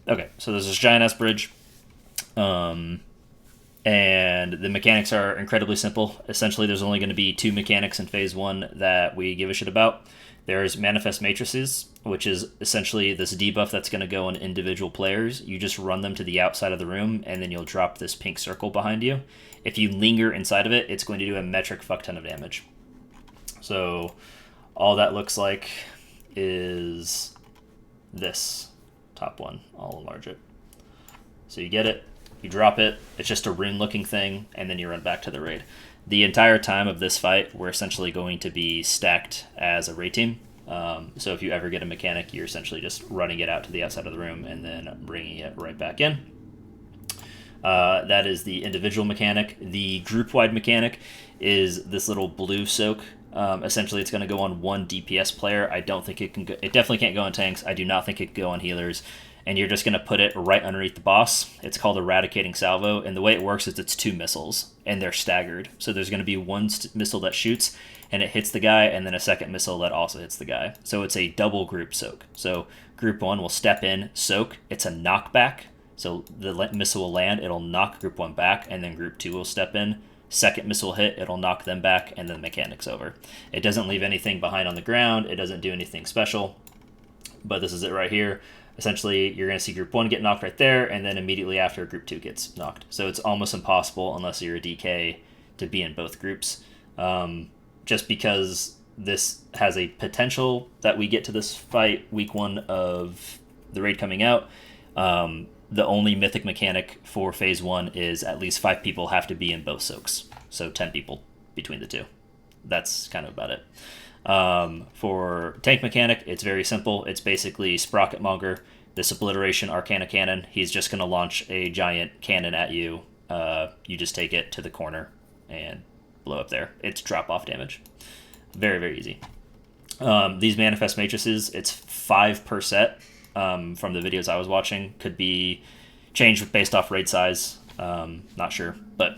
Okay, so there's this giant S bridge, um, and the mechanics are incredibly simple. Essentially, there's only going to be two mechanics in phase one that we give a shit about. There's manifest matrices, which is essentially this debuff that's going to go on individual players. You just run them to the outside of the room, and then you'll drop this pink circle behind you. If you linger inside of it, it's going to do a metric fuck ton of damage. So all that looks like is this top one. I'll enlarge it. So you get it, you drop it, it's just a rune looking thing, and then you run back to the raid. The entire time of this fight, we're essentially going to be stacked as a raid team. So if you ever get a mechanic, you're essentially just running it out to the outside of the room and then bringing it right back in. That is the individual mechanic. The group-wide mechanic is this little blue soak. Essentially, it's going to go on one DPS player. I don't think it can go. It definitely can't go on tanks. I do not think it can go on healers. And you're just going to put it right underneath the boss. It's called Eradicating Salvo, and the way it works is it's two missiles, and they're staggered. So there's going to be one missile that shoots, and it hits the guy, and then a second missile that also hits the guy. So it's a double group soak. So group one will step in, soak. It's a knockback. So the missile will land, it'll knock group one back, and then group two will step in. Second missile hit, it'll knock them back, and then the mechanic's over. It doesn't leave anything behind on the ground. It doesn't do anything special. But this is it right here. Essentially, you're going to see group 1 get knocked right there, and then immediately after, group 2 gets knocked. So it's almost impossible, unless you're a DK, to be in both groups. Just because this has a potential that we get to this fight week 1 of the raid coming out. The only mythic mechanic for phase 1 is at least 5 people have to be in both soaks. So 10 people between the two. That's kind of about it. For tank mechanic, it's very simple. It's basically Sprocket Monger, this Obliteration Arcana Cannon. He's just going to launch a giant cannon at you. You just take it to the corner and blow up there. It's drop-off damage. Very, very easy. These Manifest Matrices, it's 5 per set from the videos I was watching. Could be changed based off raid size. Not sure. But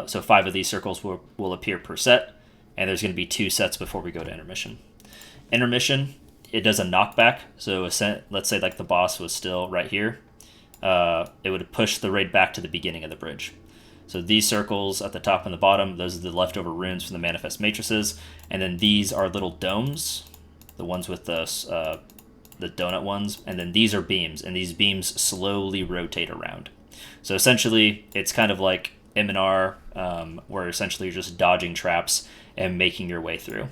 so 5 of these circles will appear per set. And there's going to be 2 sets before we go to intermission. Intermission, it does a knockback. So let's say like the boss was still right here. It would push the raid back to the beginning of the bridge. So these circles at the top and the bottom, those are the leftover runes from the Manifest Matrices. And then these are little domes, the ones with the donut ones. And then these are beams, and these beams slowly rotate around. So essentially, it's kind of like M&R, where essentially you're just dodging traps and making your way through.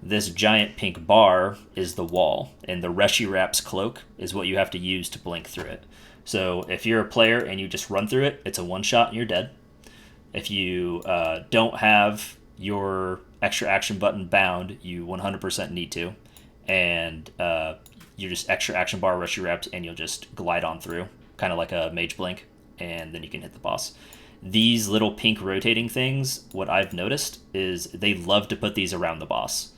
This giant pink bar is the wall, and the Reshiwrap's cloak is what you have to use to blink through it. So if you're a player and you just run through it, it's a one-shot and you're dead. If you don't have your extra action button bound, you 100% need to. And you just extra action bar Reshiwraps, and you'll just glide on through, kind of like a mage blink, and then you can hit the boss. These little pink rotating things, what I've noticed is they love to put these around the boss.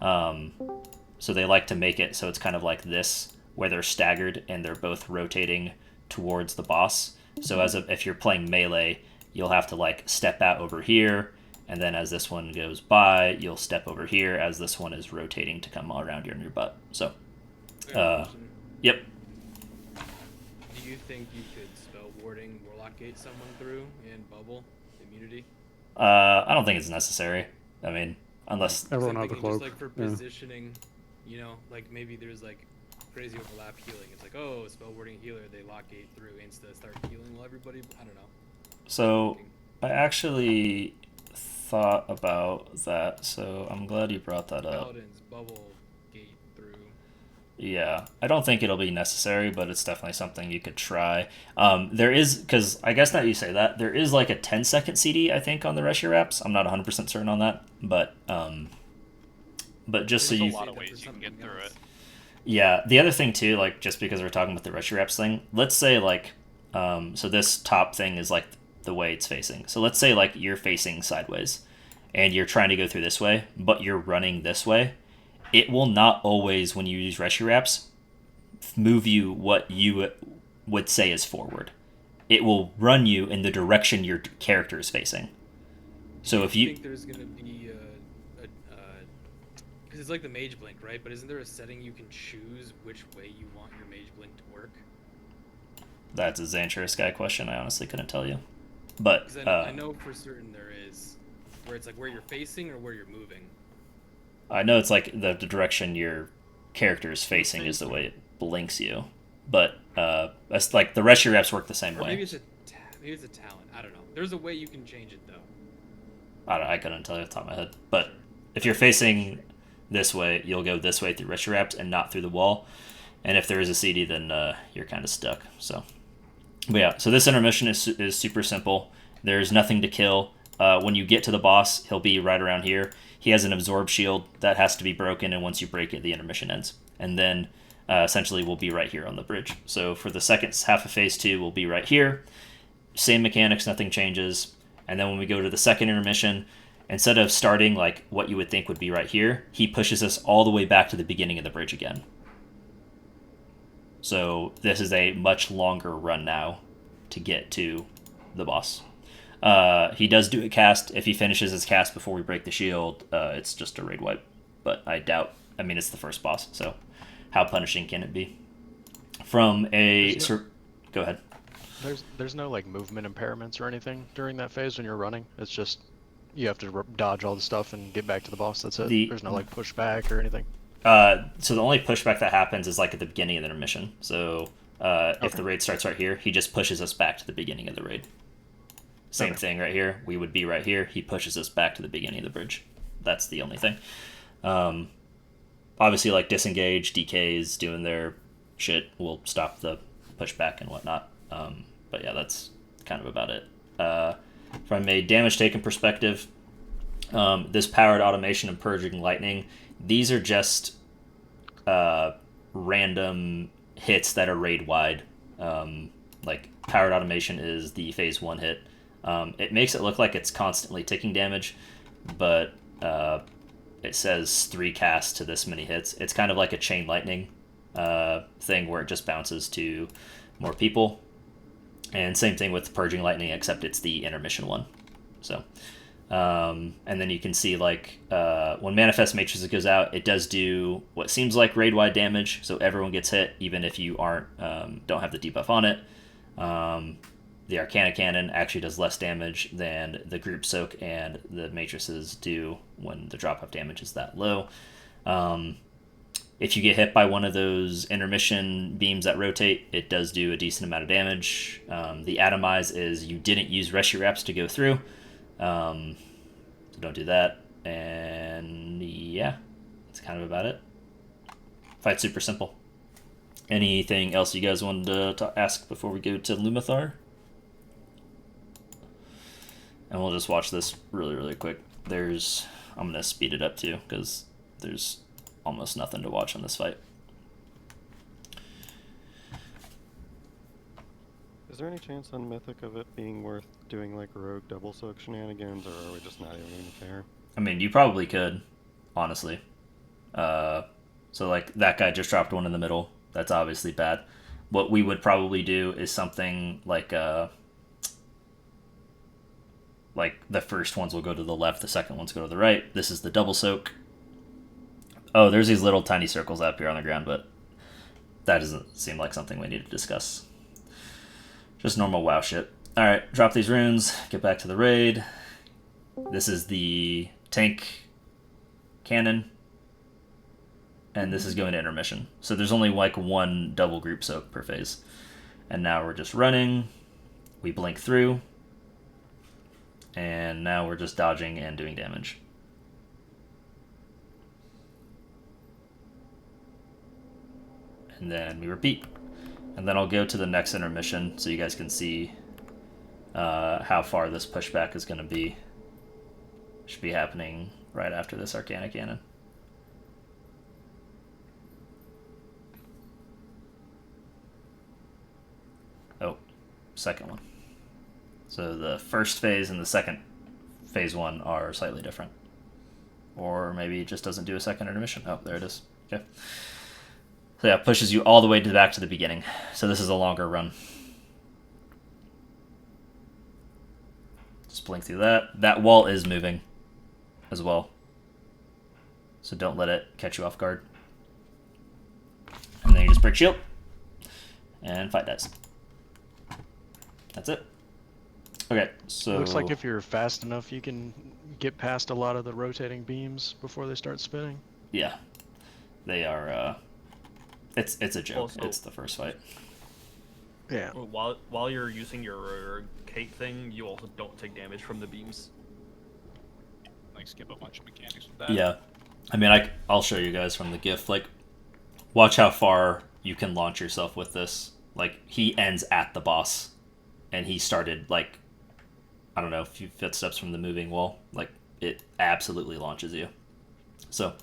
So they like to make it so it's kind of like this, where they're staggered and they're both rotating towards the boss. So if you're playing melee, you'll have to like step out over here, and then as this one goes by, you'll step over here as this one is rotating to come around your butt. So, yep. Do you think you could spell warding Warlock Gate someone through in bubble immunity? I don't think it's necessary. I mean, unless Everyone has a cloak. Just like for positioning, you know, like maybe there's like crazy overlap healing. It's like, oh, spell warding healer, they lock gate through insta, start healing while everybody. I don't know. So I actually thought about that, so I'm glad you brought that up. Paladins bubble gate through. Yeah, I don't think it'll be necessary, but it's definitely something you could try. There is, because I guess now you say that, there is like a 10-second CD, I think, on the Reshiwraps. I'm not 100% certain on that, but just so There's you... a lot of ways you can get through it. Yeah, the other thing too, like just because we're talking about the Reshiwraps thing, let's say like, so this top thing is like the way it's facing. So let's say like you're facing sideways, and you're trying to go through this way, but you're running this way. It will not always, when you use Reshiwraps, move you what you would say is forward. It will run you in the direction your character is facing. So if you think there's gonna be because it's like the mage blink, right? But isn't there a setting you can choose which way you want your mage blink to work? That's a Xantris guy question. I honestly couldn't tell you. But Because I know for certain there is, where it's like where you're facing or where you're moving. I know it's like the direction your character is facing is the way it blinks you. But that's like the rest of your reps work the same Or way. maybe it's a talent. I don't know. There's a way you can change it though. I couldn't tell you off the top of my head. But if you're facing this way, you'll go this way through rest of your reps and not through the wall. And if there is a CD, then you're kind of stuck. So, but yeah, so this intermission is super simple. There's nothing to kill. When you get to the boss, he'll be right around here. He has an absorb shield that has to be broken, and once you break it, the intermission ends. And then essentially we'll be right here on the bridge. So for the second half of phase 2, we'll be right here. Same mechanics, nothing changes. And then when we go to the second intermission, instead of starting like what you would think would be right here, he pushes us all the way back to the beginning of the bridge again. So this is a much longer run now to get to the boss. He does do a cast. If he finishes his cast before we break the shield, it's just a raid wipe. But I doubt. I mean, it's the first boss, so how punishing can it be? From a... Go ahead. There's no like movement impairments or anything during that phase when you're running. It's just you have to dodge all the stuff and get back to the boss. That's it. There's no like pushback or anything. So the only pushback that happens is like at the beginning of the intermission. So if the raid starts right here, he just pushes us back to the beginning of the raid. Same thing right here. We would be right here. He pushes us back to the beginning of the bridge. That's the only thing. Obviously, like disengage, DKs doing their shit will stop the pushback and whatnot. But yeah, that's kind of about it. From a damage taken perspective, this powered automation and purging lightning, these are just random hits that are raid wide. Like powered automation is the phase 1 hit. It makes it look like it's constantly ticking damage, but it says 3 casts to this many hits. It's kind of like a chain lightning thing where it just bounces to more people. And same thing with purging lightning, except it's the intermission one. So, and then you can see like when Manifest Matrix goes out, it does do what seems like raid-wide damage, so everyone gets hit, even if you aren't don't have the debuff on it. The Arcana Cannon actually does less damage than the Group Soak and the Matrices do when the drop-off damage is that low. If you get hit by one of those intermission beams that rotate, it does do a decent amount of damage. The Atomize is you didn't use Rescue Wraps to go through, so don't do that. And yeah, that's kind of about it. Fight's super simple. Anything else you guys wanted to ask before we go to Lumathar? And we'll just watch this really, really quick. I'm going to speed it up too, because there's almost nothing to watch on this fight. Is there any chance on Mythic of it being worth doing like rogue double soak shenanigans, or are we just not even going to care? I mean, you probably could, honestly. So like that guy just dropped one in the middle. That's obviously bad. What we would probably do is something like the first ones will go to the left, the second ones go to the right. This is the double soak. Oh, there's these little tiny circles up here on the ground, but that doesn't seem like something we need to discuss. Just normal WoW shit. Alright, drop these runes, get back to the raid. This is the tank cannon. And this is going to intermission. So there's only like one double group soak per phase. And now we're just running. We blink through. And now we're just dodging and doing damage. And then we repeat. And then I'll go to the next intermission so you guys can see how far this pushback is going to be. Should be happening right after this Arcana Cannon. Oh, second one. So the first phase and the second phase 1 are slightly different. Or maybe it just doesn't do a second intermission. Oh, there it is. Okay. So yeah, it pushes you all the way back to the beginning. So this is a longer run. Just blink through that. That wall is moving as well. So don't let it catch you off guard. And then you just break shield. And fight dies. That's it. Okay, so It looks like if you're fast enough, you can get past a lot of the rotating beams before they start spinning. yeah, they are. It's a joke. Also, it's the first fight. Yeah. While you're using your cape thing, you also don't take damage from the beams. Like skip a bunch of mechanics with that. Yeah, I mean, I'll show you guys from the GIF. Like, watch how far you can launch yourself with this. Like, he ends at the boss, and he started like, I don't know, a few footsteps from the moving wall. Like, it absolutely launches you. So